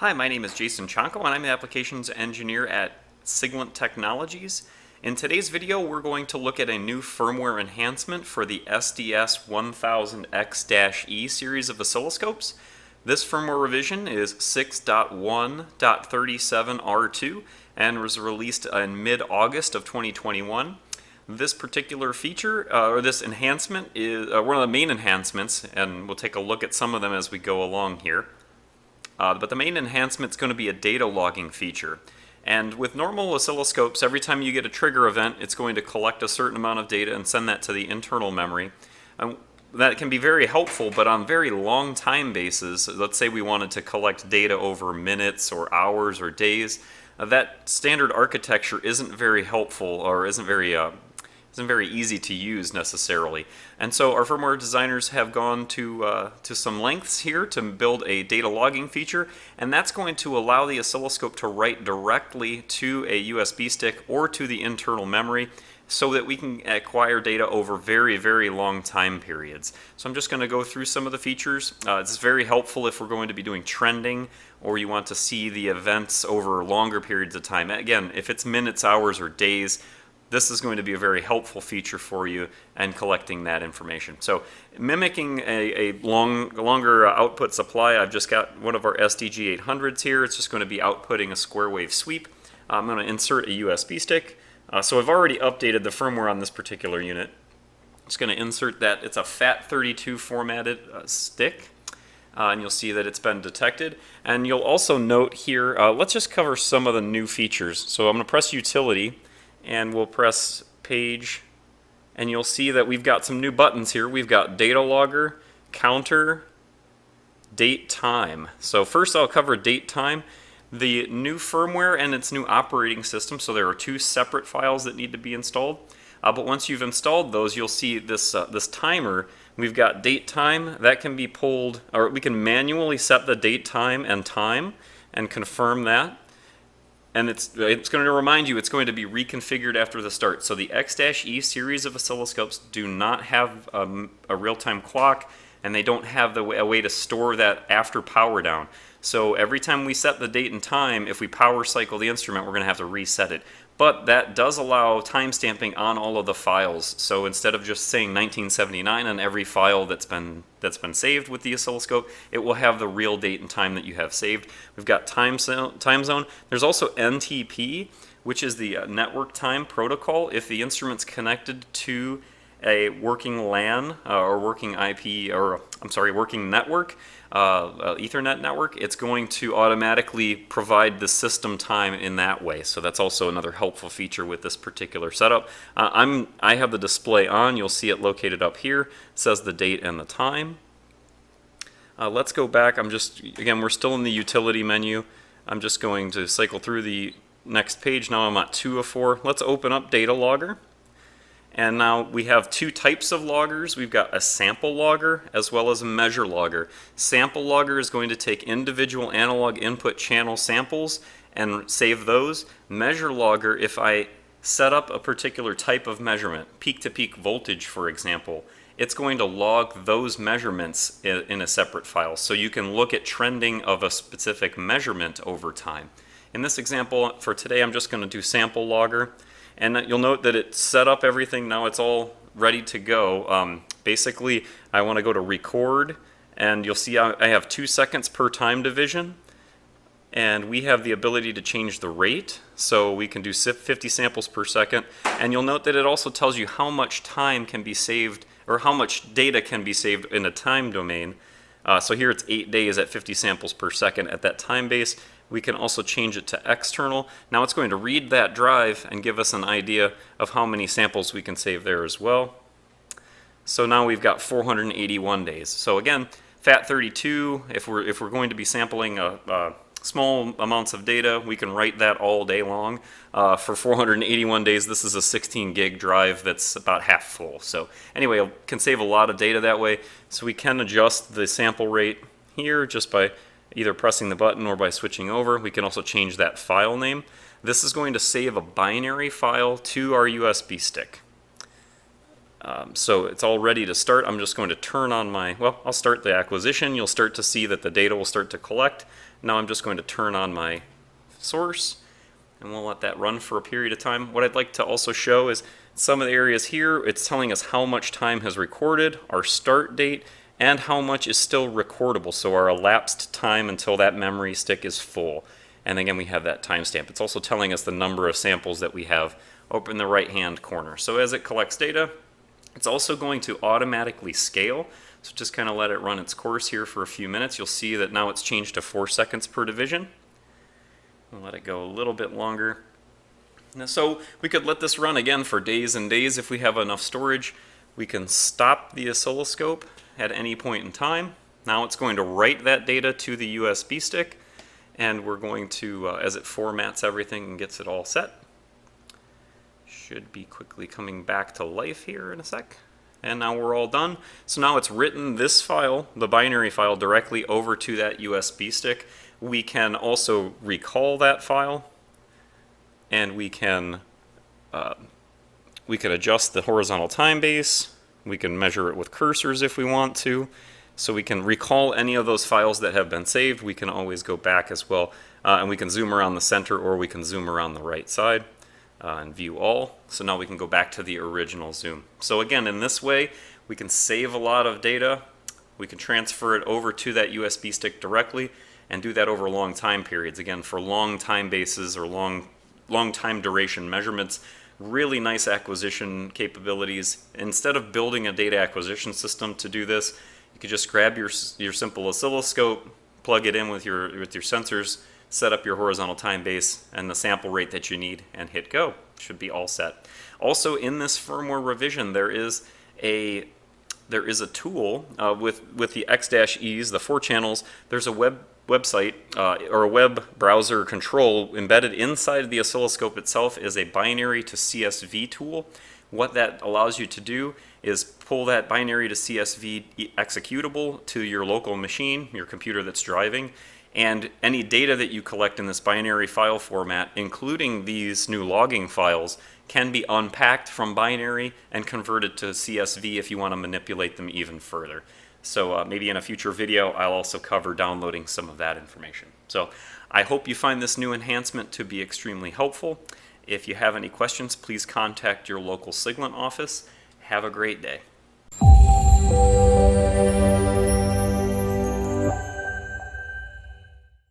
Hi, my name is Jason Chonko and I'm the Applications Engineer at SIGLENT Technologies. In today's video, we're going to look at a new firmware enhancement for the SDS 1000X E series of oscilloscopes. This firmware revision is 6.1.37R2 and was released in mid-August of 2021. This particular feature, or this enhancement, is one of the main enhancements, and we'll take a look at some of them as we go along here. But the main enhancement is going to be a data logging feature. And with normal oscilloscopes, every time you get a trigger event, it's going to collect a certain amount of data and send that to the internal memory. That can be very helpful, but on very long time bases, let's say we wanted to collect data over minutes or hours or days, that standard architecture isn't very helpful or isn't very easy to use necessarily. And so our firmware designers have gone to some lengths here to build a data logging feature, and that's going to allow the oscilloscope to write directly to a USB stick or to the internal memory so that we can acquire data over very, very long time periods. So I'm just going to go through some of the features. It's very helpful if we're going to be doing trending or you want to see the events over longer periods of time. Again, if it's minutes, hours, or days, this is going to be a very helpful feature for you and collecting that information. So mimicking a longer output supply, I've just got one of our SDG800s here. It's just going to be outputting a square wave sweep. I'm going to insert a USB stick. So I've already updated the firmware on this particular unit. I'm just going to insert that. It's a FAT32 formatted stick. And you'll see that it's been detected. And you'll also note here, let's just cover some of the new features. So I'm going to press Utility, and we'll press Page, and you'll see that we've got some new buttons here. We've got Data Logger, Counter, Date Time. So first I'll cover Date Time. The new firmware and its new operating system, so there are two separate files that need to be installed. But once you've installed those, you'll see this timer. We've got date time that can be pulled, or we can manually set the date time and confirm that. And it's going to remind you it's going to be reconfigured after the start. So the X E series of oscilloscopes do not have a real-time clock, and they don't have a way to store that after power down. So every time we set the date and time, if we power cycle the instrument, we're going to have to reset it. But that does allow timestamping on all of the files. So instead of just saying 1979 on every file that's been saved with the oscilloscope, it will have the real date and time that you have saved. We've got time zone. There's also NTP, which is the network time protocol. If the instrument's connected to a working LAN or working IP, or I'm sorry, working network, Ethernet network, it's going to automatically provide the system time in that way. So that's also another helpful feature with this particular setup. I have the display on. You'll see it located up here. It says the date and the time. Let's go back. Again, we're still in the utility menu. I'm just going to cycle through the next page. Now I'm at 2 of 4. Let's open up Data Logger. And now we have two types of loggers. We've got a sample logger as well as a measure logger. Sample logger is going to take individual analog input channel samples and save those. Measure logger, if I set up a particular type of measurement, peak-to-peak voltage for example, it's going to log those measurements in a separate file. So you can look at trending of a specific measurement over time. In this example for today, I'm just going to do sample logger. And you'll note that it set up everything. Now it's all ready to go. Basically, I want to go to record, and you'll see I have 2 seconds per time division. And we have the ability to change the rate. So we can do 50 samples per second. And you'll note that it also tells you how much time can be saved, or how much data can be saved in a time domain. So here it's 8 days at 50 samples per second at that time base. We can also change it to external. Now it's going to read that drive and give us an idea of how many samples we can save there as well. So now we've got 481 days. So again, FAT32, if we're going to be sampling small amounts of data, we can write that all day long. For 481 days, this is a 16 gig drive that's about half full. So anyway, it can save a lot of data that way. So we can adjust the sample rate here just by either pressing the button or by switching over. We can also change that file name. This is going to save a binary file to our USB stick. So it's all ready to start. I'm just going to turn on my, well, I'll start the acquisition. You'll start to see that the data will start to collect. Now I'm just going to turn on my source, and we'll let that run for a period of time. What I'd like to also show is some of the areas here. It's telling us how much time has recorded, our start date, and how much is still recordable, so our elapsed time until that memory stick is full. And again, we have that timestamp. It's also telling us the number of samples that we have up in the right-hand corner. So as it collects data, it's also going to automatically scale. So just kind of let it run its course here for a few minutes. You'll see that now it's changed to 4 seconds per division. We'll let it go a little bit longer. Now, so we could let this run again for days and days if we have enough storage. We can stop the oscilloscope at any point in time. Now it's going to write that data to the USB stick, and we're going to, as it formats everything and gets it all set, should be quickly coming back to life here in a sec. And now we're all done. So now it's written this file, the binary file, directly over to that USB stick. We can also recall that file, and we can adjust the horizontal time base. We can measure it with cursors if we want to. So we can recall any of those files that have been saved. We can always go back as well. And we can zoom around the center, or we can zoom around the right side and view all. So now we can go back to the original zoom. So again, in this way, we can save a lot of data. We can transfer it over to that USB stick directly and do that over long time periods. Again, for long time bases or long time duration measurements. Really nice acquisition capabilities. Instead of building a data acquisition system to do this, you could just grab your simple oscilloscope, plug it in with your sensors, set up your horizontal time base and the sample rate that you need, and hit go. Should be all set. Also, in this firmware revision, there is a tool with the X-E's, the 4 channels. There's a website or a web browser control embedded inside the oscilloscope itself is a binary to CSV tool. What that allows you to do is pull that binary to CSV executable to your local machine, your computer that's driving, and any data that you collect in this binary file format, including these new logging files, can be unpacked from binary and converted to CSV if you want to manipulate them even further. So maybe in a future video, I'll also cover downloading some of that information. So I hope you find this new enhancement to be extremely helpful. If you have any questions, please contact your local SIGLENT office. Have a great day.